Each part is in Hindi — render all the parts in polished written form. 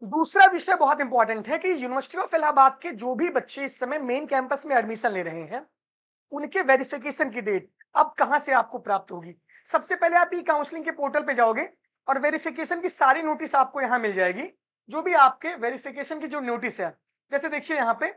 दूसरा विषय बहुत इंपॉर्टेंट है कि यूनिवर्सिटी ऑफ इलाहाबाद के जो भी बच्चे इस समय मेन कैंपस में एडमिशन ले रहे हैं, उनके वेरिफिकेशन की डेट अब कहां से आपको प्राप्त होगी। सबसे पहले आप ई काउंसलिंग के पोर्टल पे जाओगे और वेरिफिकेशन की सारी नोटिस आपको यहां मिल जाएगी। जो भी आपके वेरिफिकेशन की जो नोटिस है, जैसे देखिए यहाँ पे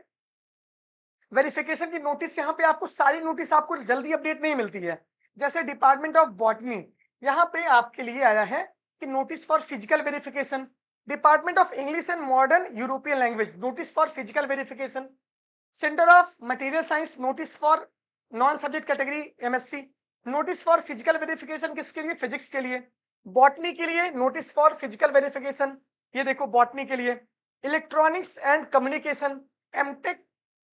वेरिफिकेशन की नोटिस, यहाँ पे आपको सारी नोटिस आपको जल्दी अपडेट नहीं मिलती है। जैसे डिपार्टमेंट ऑफ बॉटनी, यहाँ पे आपके लिए आया है कि notice for physical verification. Department of English and modern European language, notice for physical verification. Centre of material science, notice for non subject category MSc, notice for physical verification किसके लिए, फिजिक्स के लिए। बॉटनी के लिए नोटिस फॉर फिजिकल वेरिफिकेशन, ये देखो बॉटनी के लिए। Electronics and communication MTech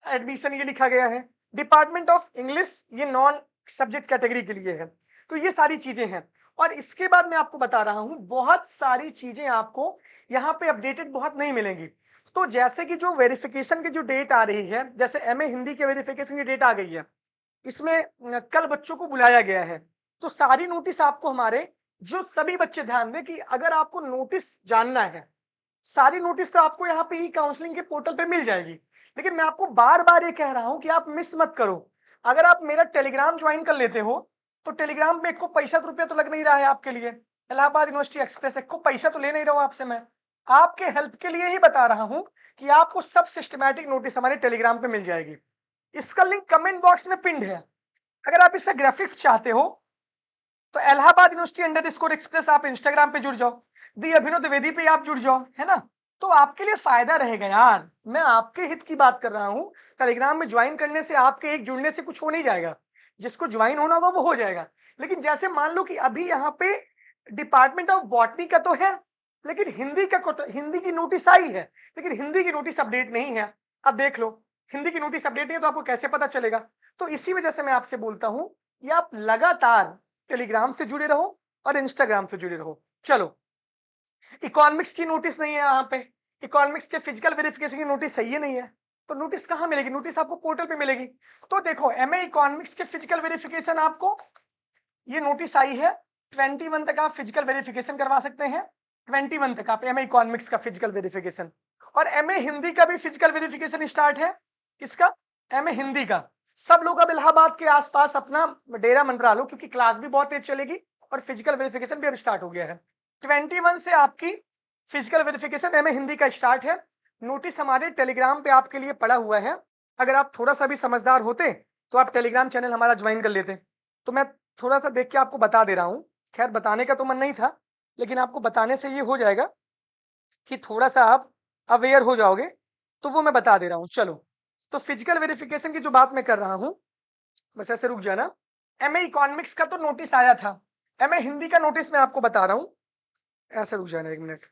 admission ये लिखा गया है। डिपार्टमेंट ऑफ इंग्लिश ये नॉन सब्जेक्ट कैटेगरी के लिए है। तो ये सारी चीजें हैं। और इसके बाद मैं आपको बता रहा हूं, बहुत सारी चीजें आपको यहाँ पे अपडेटेड बहुत नहीं मिलेंगी। तो जैसे कि जो वेरिफिकेशन की जो डेट आ रही है, जैसे एमए हिंदी के वेरिफिकेशन की डेट आ गई है, इसमें कल बच्चों को बुलाया गया है। तो सारी नोटिस आपको हमारे, जो सभी बच्चे ध्यान दें कि अगर आपको नोटिस जानना है, सारी नोटिस तो आपको यहाँ पे ई काउंसलिंग के पोर्टल पे मिल जाएगी। लेकिन मैं आपको बार बार ये कह रहा हूं कि आप मिस मत करो। अगर आप मेरा टेलीग्राम ज्वाइन कर लेते हो, तो टेलीग्राम पे को पैसा रुपया तो लग नहीं रहा है आपके लिए। इलाहाबाद यूनिवर्सिटी एक्सप्रेस को पैसा तो ले नहीं रहा हूं आपसे मैं, आपके हेल्प के लिए ही बता रहा हूं कि आपको सब सिस्टमैटिक नोटिस हमारे टेलीग्राम पे मिल जाएगी। इसका लिंक कमेंट बॉक्स में पिंड है। अगर आप इसका ग्राफिक्स चाहते हो, तो इलाहाबाद यूनिवर्सिटी अंडरस्कोर एक्सप्रेस आप इंस्टाग्राम पे जुड़ जाओ, दी अभिनव द्विवेदी पे आप जुड़ जाओ, है ना। तो आपके लिए फायदा रहेगा यार, मैं आपके हित की बात कर रहा हूं। टेलीग्राम में ज्वाइन करने से आपके एक जुड़ने से कुछ हो नहीं जाएगा। जिसको ज्वाइन होना होगा वो हो जाएगा। लेकिन जैसे मान लो कि अभी यहाँ पे डिपार्टमेंट ऑफ बॉटनी का तो है, लेकिन हिंदी की नोटिस आई है, लेकिन हिंदी की नोटिस अपडेट नहीं है। अब देख लो, हिंदी की नोटिस अपडेट नहीं है तो आपको कैसे पता चलेगा। तो इसी वजह से मैं आपसे बोलता हूं कि आप लगातार टेलीग्राम से जुड़े रहो और इंस्टाग्राम से जुड़े रहो। चलो, इकोनॉमिक्स की नोटिस नहीं है यहाँ पे, इकोनॉमिक्स के फिजिकल वेरिफिकेशन की नोटिस है ही नहीं है। तो नोटिस कहाँ मिलेगी, नोटिस आपको पोर्टल पे मिलेगी। तो देखो, एमए इकोनॉमिक्स के फिजिकल वेरिफिकेशन आपको ये नोटिस आई है। 21 तक आप फिजिकल वेरिफिकेशन करवा सकते हैं। 21 तक आप एमए इकोनॉमिक्स का फिजिकल वेरिफिकेशन, और एमए हिंदी का भी फिजिकल वेरिफिकेशन स्टार्ट है। किसका, एमए हिंदी का। सब लोग अब इलाहाबाद के आसपास अपना डेरा मंडरा लो, क्योंकि क्लास भी बहुत तेज चलेगी और फिजिकल वेरिफिकेशन भी अब स्टार्ट हो गया है। 21 से आपकी फिजिकल वेरिफिकेशन एमए हिंदी का स्टार्ट है। नोटिस हमारे टेलीग्राम पे आपके लिए पड़ा हुआ है। अगर आप थोड़ा सा भी समझदार होते तो आप टेलीग्राम चैनल हमारा ज्वाइन कर लेते। तो मैं थोड़ा सा देख के आपको बता दे रहा हूं। खैर, बताने का तो मन नहीं था, लेकिन आपको बताने से ये हो जाएगा कि थोड़ा सा आप अवेयर हो जाओगे, तो वो मैं बता दे रहा हूं। चलो, तो फिजिकल वेरिफिकेशन की जो बात मैं कर रहा हूं, बस ऐसे रुक जाना। एमए इकोनॉमिक्स का तो नोटिस आया था, एमए हिंदी का नोटिस मैं आपको बता रहा हूं। ऐसे रुक जाना 1 मिनट।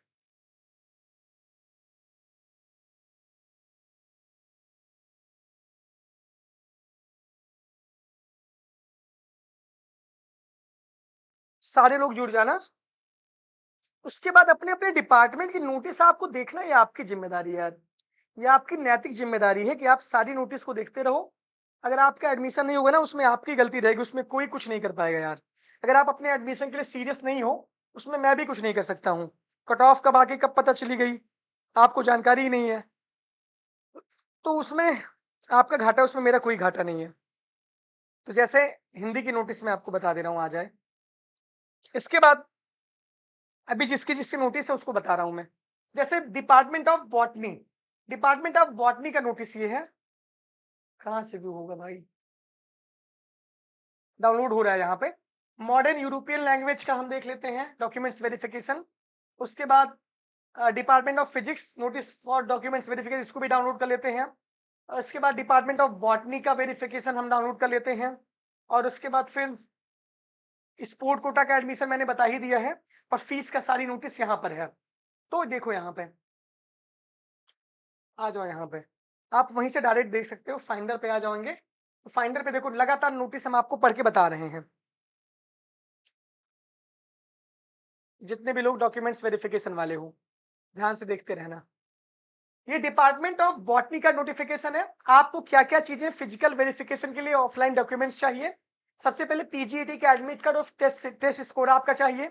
सारे लोग जुड़ जाना। उसके बाद अपने अपने डिपार्टमेंट की नोटिस आपको देखना, ये आपकी जिम्मेदारी है यार। ये आपकी नैतिक जिम्मेदारी है कि आप सारी नोटिस को देखते रहो। अगर आपका एडमिशन नहीं होगा ना, उसमें आपकी गलती रहेगी, उसमें कोई कुछ नहीं कर पाएगा यार। अगर आप अपने एडमिशन के लिए सीरियस नहीं हो, उसमें मैं भी कुछ नहीं कर सकता हूँ। कट ऑफ कब आके कब पता चली गई, आपको जानकारी ही नहीं है। तो उसमें आपका घाटा, उसमें मेरा कोई घाटा नहीं है। तो जैसे हिंदी की नोटिस मैं आपको बता दे रहा हूँ, आ जाए। इसके बाद अभी जिसकी जिसकी नोटिस है उसको बता रहा हूं मैं। जैसे department of botany, department of botany का नोटिस ये है। कहां से व्यू होगा भाई, डाउनलोड हो रहा है यहाँ पे। मॉडर्न यूरोपियन लैंग्वेज का हम देख लेते हैं, डॉक्यूमेंट्स वेरिफिकेशन। उसके बाद department of physics, notice for documents verification, इसको भी डाउनलोड कर लेते हैं। इसके बाद डिपार्टमेंट ऑफ बॉटनी का वेरिफिकेशन हम डाउनलोड कर लेते हैं। और उसके बाद फिर स्पोर्ट कोटा का एडमिशन मैंने बता ही दिया है, और फीस का सारी नोटिस यहाँ पर है। तो देखो यहाँ पे, आ जाओ यहाँ पे, आप वहीं से डायरेक्ट देख सकते हो, फाइंडर पे आ जाओगे। तो फाइंडर पे देखो, लगातार नोटिस हम आपको पढ़ के बता रहे हैं। जितने भी लोग डॉक्यूमेंट्स वेरिफिकेशन वाले हो, ध्यान से देखते रहना। ये डिपार्टमेंट ऑफ बॉटनी का नोटिफिकेशन है। आपको क्या क्या चीजें फिजिकल वेरिफिकेशन के लिए ऑफलाइन डॉक्यूमेंट्स चाहिए। सबसे पहले पीजीईटी का एडमिट कार्ड और टेस्ट स्कोर आपका चाहिए।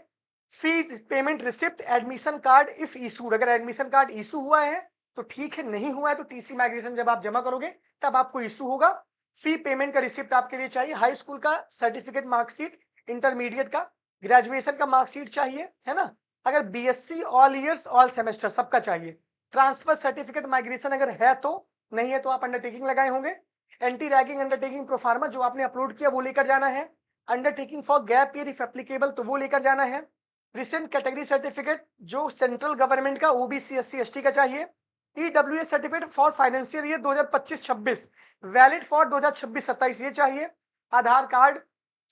Fee payment receipt admission card if issued, अगर एडमिशन कार्ड इशू हुआ है तो ठीक है, नहीं हुआ है तो टीसी माइग्रेशन जब आप जमा करोगे तब आपको इशू होगा। फी पेमेंट का रिसिप्ट आपके लिए चाहिए, हाई स्कूल का सर्टिफिकेट मार्कशीट, इंटरमीडिएट का, ग्रेजुएशन का मार्कशीट चाहिए, है ना। अगर BSc all years all semester सबका चाहिए। ट्रांसफर सर्टिफिकेट माइग्रेशन अगर है तो, नहीं है तो आप अंडरटेकिंग लगाए होंगे। एंटी रैगिंग अंडरटेकिंग प्रोफार्मा जो आपने अपलोड किया वो लेकर जाना है। Undertaking for gap year if applicable तो वो लेकर जाना है। रिसेंट कैटेगरी सर्टिफिकेट जो सेंट्रल गवर्नमेंट का ओबीसी एससी एसटी का चाहिए। EWS certificate for financial year 2025-26 valid for 2026-27 ये चाहिए। आधार कार्ड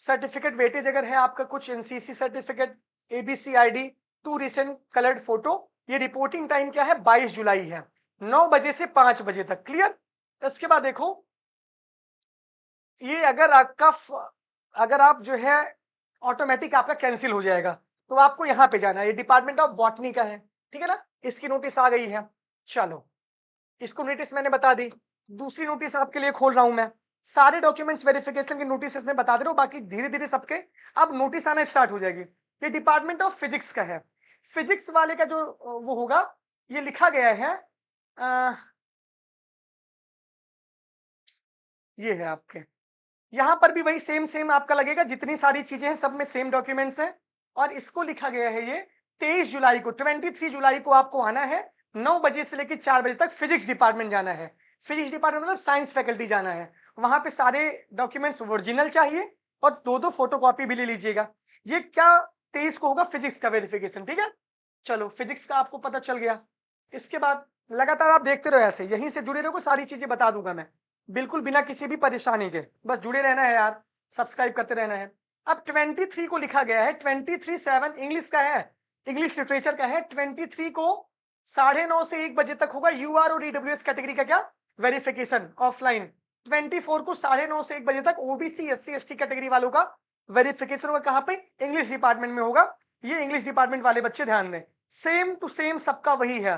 सर्टिफिकेट वेटेज अगर है आपका कुछ, NCC certificate, ABC ID, 2 recent coloured photo. ये रिपोर्टिंग टाइम क्या है, 22 जुलाई है, 9 बजे से 5 बजे तक। क्लियर। इसके बाद देखो, ये अगर आप जो है ऑटोमेटिक आपका कैंसिल हो जाएगा तो आपको यहाँ पे जाना है। ये डिपार्टमेंट ऑफ बॉटनी का है, ठीक है ना। इसकी नोटिस आ गई है। चलो, इसको नोटिस मैंने बता दी। दूसरी नोटिस आपके लिए खोल रहा हूं मैं। सारे डॉक्यूमेंट्स वेरिफिकेशन की नोटिस इसमें बता दे रहा हूं, बाकी धीरे धीरे सबके अब नोटिस आना स्टार्ट हो जाएगी। ये डिपार्टमेंट ऑफ फिजिक्स का है। फिजिक्स वाले का जो वो होगा, ये लिखा गया है, ये है आपके, यहां पर भी वही सेम सेम आपका लगेगा, जितनी सारी चीजें हैं सब में सेम डॉक्यूमेंट्स हैं। और इसको लिखा गया है ये 23 जुलाई को, 23 जुलाई को आपको आना है, 9 बजे से लेकर 4 बजे तक फिजिक्स डिपार्टमेंट जाना है। फिजिक्स डिपार्टमेंट मतलब साइंस फैकल्टी जाना है। वहां पे सारे डॉक्यूमेंट्स ओरिजिनल चाहिए और 2-2 फोटोकॉपी भी ले लीजिएगा। ये क्या 23 को होगा फिजिक्स का वेरिफिकेशन, ठीक है। चलो, फिजिक्स का आपको पता चल गया। इसके बाद लगातार आप देखते रहो, ऐसे यहीं से जुड़े रहो, सारी चीजें बता दूंगा मैं बिल्कुल बिना किसी भी परेशानी के। बस जुड़े रहना है यार, सब्सक्राइब करते रहना है। अब 23 को लिखा गया है, 23/7 इंग्लिश का है, इंग्लिश लिटरेचर का है। 23 को 9:30 से 1 बजे तक होगा यूआर और ईडब्ल्यूएस कैटेगरी का क्या वेरिफिकेशन ऑफलाइन। 24 को 9:30 से 1 बजे तक ओबीसी एससी एसटी कैटेगरी वालों का वेरिफिकेशन होगा। कहाँ पे, इंग्लिश डिपार्टमेंट में होगा। ये इंग्लिश डिपार्टमेंट वाले बच्चे ध्यान दें, सेम टू सेम सबका वही है,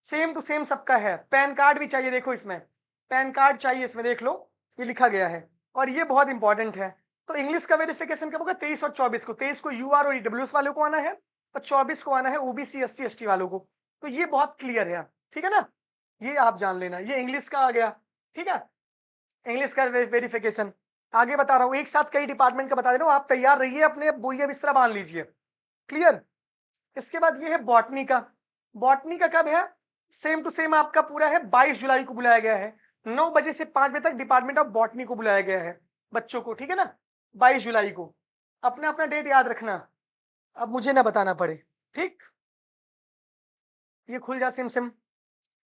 सेम टू सेम सबका है। पैन कार्ड भी चाहिए, देखो इसमें पैन कार्ड चाहिए, इसमें देख लो ये लिखा गया है। और ये बहुत इंपॉर्टेंट है। तो इंग्लिश का वेरिफिकेशन कब होगा, 23 और 24 को। 23 को यूआर और ईडब्ल्यूएस वालों को आना है और 24 को आना है ओबीसी एससी एसटी वालों को। तो ये बहुत क्लियर है, ठीक है ना। ये आप जान लेना, ये इंग्लिश का आ गया, ठीक है। इंग्लिश का वेरिफिकेशन आगे बता रहा हूँ, एक साथ कई डिपार्टमेंट का बता दे रहा हूँ। आप तैयार रहिए, अपने बोरिया बिस्तरा बांध लीजिए। क्लियर। इसके बाद ये है बॉटनी का। बॉटनी का कब है, सेम टू सेम आपका पूरा है, 22 जुलाई को बुलाया गया है, 9 बजे से 5 बजे तक डिपार्टमेंट ऑफ बॉटनी को बुलाया गया है बच्चों को, ठीक है ना। 22 जुलाई को अपना अपना डेट याद रखना, अब मुझे ना बताना पड़े, ठीक। ये खुल जा सिम सिम,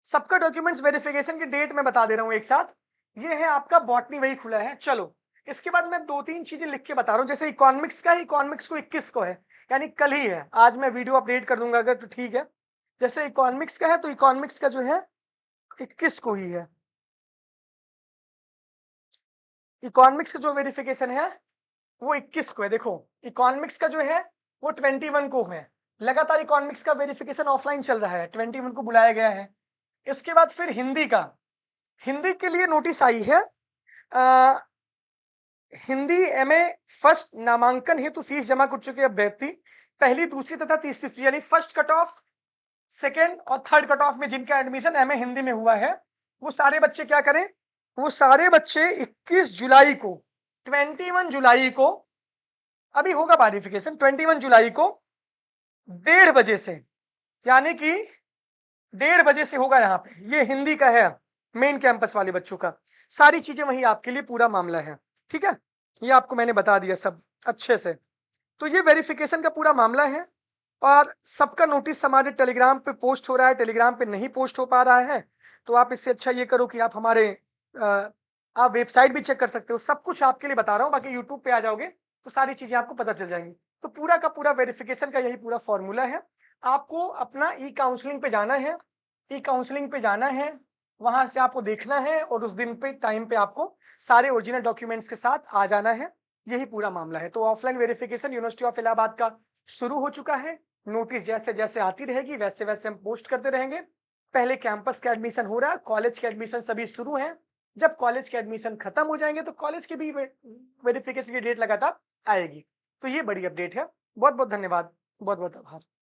सबका डॉक्यूमेंट्स वेरिफिकेशन की डेट मैं बता दे रहा हूँ एक साथ। ये है आपका बॉटनी, वही खुला है। चलो, इसके बाद मैं 2-3 चीजें लिख के बता रहा हूँ। जैसे इकोनॉमिक्स का है, इकोनॉमिक्स को 21 को है, यानी कल ही है। आज मैं वीडियो अपडेट कर दूंगा अगर तो ठीक है। जैसे इकोनॉमिक्स का है तो इकोनॉमिक्स का जो है 21 को ही है। इकोनॉमिक्स का जो वेरिफिकेशन है वो 21 को है। देखो, इकोनॉमिक्स का जो है वो 21 को है। लगातार इकोनॉमिक्स का वेरिफिकेशन ऑफलाइन चल रहा है, 21 को बुलाया गया है। इसके बाद फिर हिंदी का, हिंदी के लिए नोटिस आई है। हिंदी एमए फर्स्ट नामांकन हेतु फीस जमा कर चुके अभ्यर्थी पहली, दूसरी तथा तीसरी, यानी फर्स्ट कट ऑफ, सेकेंड और थर्ड कट ऑफ में जिनका एडमिशन एमए हिंदी में हुआ है, वो सारे बच्चे क्या करें, वो सारे बच्चे 21 जुलाई को, 21 जुलाई को अभी होगा वेरिफिकेशन, 21 जुलाई को 1:30 बजे से, यानी कि 1:30 बजे से होगा। यहाँ पे ये हिंदी का है, मेन कैंपस वाले बच्चों का। सारी चीजें वही आपके लिए पूरा मामला है, ठीक है। ये आपको मैंने बता दिया सब अच्छे से। तो ये वेरिफिकेशन का पूरा मामला है और सबका नोटिस हमारे टेलीग्राम पे पोस्ट हो रहा है। टेलीग्राम पे नहीं पोस्ट हो पा रहा है तो आप इससे अच्छा ये करो कि आप हमारे आप वेबसाइट भी चेक कर सकते हो। सब कुछ आपके लिए बता रहा हूँ, बाकी यूट्यूब पे आ जाओगे तो सारी चीजें आपको पता चल जाएंगी। तो पूरा का पूरा वेरिफिकेशन का यही पूरा फॉर्मूला है। आपको अपना ई काउंसलिंग पे जाना है, ई काउंसलिंग पे जाना है, वहां से आपको देखना है और उस दिन पे टाइम पे आपको सारे ओरिजिनल डॉक्यूमेंट्स के साथ आ जाना है। यही पूरा मामला है। तो offline verification university of Allahabad का शुरू हो चुका है। नोटिस जैसे जैसे आती रहेगी वैसे वैसे हम पोस्ट करते रहेंगे। पहले कैंपस का एडमिशन हो रहा है, कॉलेज के एडमिशन सभी शुरू हैं। जब कॉलेज के एडमिशन खत्म हो जाएंगे तो कॉलेज की भी वेरिफिकेशन की डेट लगातार आएगी। तो ये बड़ी अपडेट है। बहुत बहुत धन्यवाद। बहुत बहुत आभार।